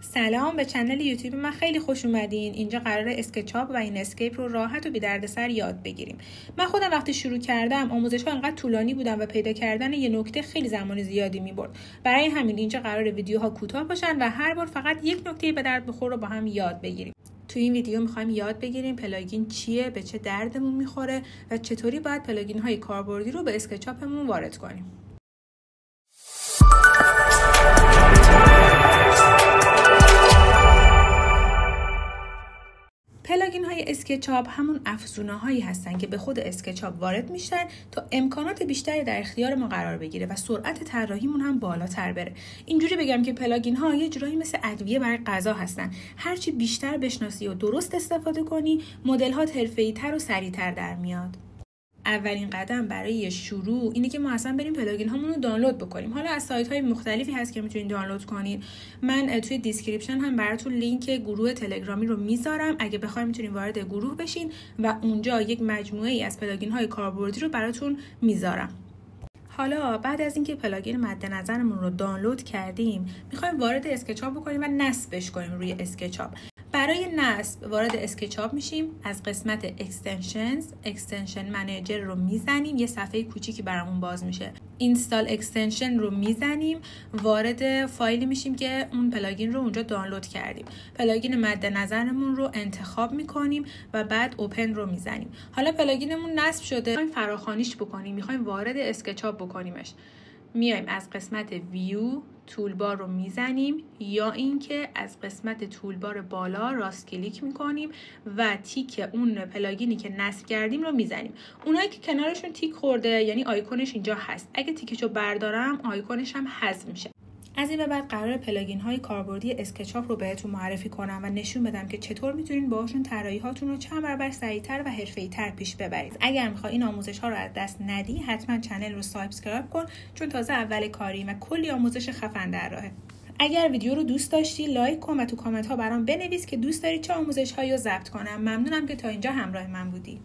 سلام، به کانال یوتیوب من خیلی خوش اومدین. اینجا قراره اسکچاپ و این اسکیپ رو راحت و بی دردسر یاد بگیریم. من خودم وقتی شروع کردم آموزش‌ها انقدر طولانی بودن و پیدا کردن یه نکته خیلی زمان زیادی می‌برد. برای همین اینجا قراره ویدیوها کوتاه باشن و هر بار فقط یک نکته به درد بخور رو با هم یاد بگیریم. تو این ویدیو می‌خوایم یاد بگیریم پلاگین چیه، به چه دردمون می‌خوره و چطوری باید پلاگین‌های کاربردی رو به اسکچاپمون وارد کنیم. پلاگین های اسکچاپ همون افزونه هایی هستن که به خود اسکچاپ وارد میشن تا امکانات بیشتری در اختیار ما قرار بگیره و سرعت طراحیمون هم بالاتر بره. اینجوری بگم که پلاگین ها یه جورایی مثل ادویه برای غذا هستن. هرچی بیشتر بشناسی و درست استفاده کنی، مدل ها حرفه‌ای‌تر و سریع‌تر در میاد. اولین قدم برای شروع اینه که ما اصلا بریم پلاگین هامون رو دانلود بکنیم. حالا از سایت های مختلفی هست که میتونید دانلود کنید. من توی دیسکریپشن هم براتون لینک گروه تلگرامی رو میذارم. اگه بخواید میتونید وارد گروه بشین و اونجا یک مجموعه ای از پلاگین های کاربردی رو براتون میذارم. حالا بعد از اینکه پلاگین مد نظرمون رو دانلود کردیم، میخوایم وارد اسکچاپ بکنیم و نصبش کنیم روی اسکچاپ. برای نصب وارد اسکچاپ میشیم، از قسمت اکستنشن منیجر رو میزنیم، یه صفحه کوچیکی برامون باز میشه. اینستال اکستنشن رو میزنیم، وارد فایلی میشیم که اون پلاگین رو اونجا دانلود کردیم. پلاگین مد نظرمون رو انتخاب میکنیم و بعد اوپن رو میزنیم. حالا پلاگینمون نصب شده، میخوایم فراخوانیش بکنیم، میخوایم وارد اسکچاپ بکنیمش. میایم از قسمت ویو تولبار رو میزنیم یا اینکه از قسمت تولبار بالا راست کلیک میکنیم و تیک اون پلاگینی که نصب کردیم رو میزنیم. اونایی که کنارشون تیک خورده یعنی آیکونش اینجا هست، اگه تیکشو بردارم آیکونش هم حذف میشه. از این به بعد قرار پلاگین های کاربردی اسکچاپ رو بهتون معرفی کنم و نشون بدم که چطور میتونین باهاشون طراحی هاتون رو چند برابر سریعتر و حرفه‌ای‌تر پیش ببرید. اگر میخوای این آموزش ها رو از دست ندی، حتما کانال رو سابسکرایب کن، چون تازه اول کاریم و کلی آموزش خفن در راهه. اگر ویدیو رو دوست داشتی لایک کن و تو کامنت ها برام بنویس که دوست داری چه آموزش هایی رو ضبط کنم. ممنونم که تا اینجا همراه من بودی.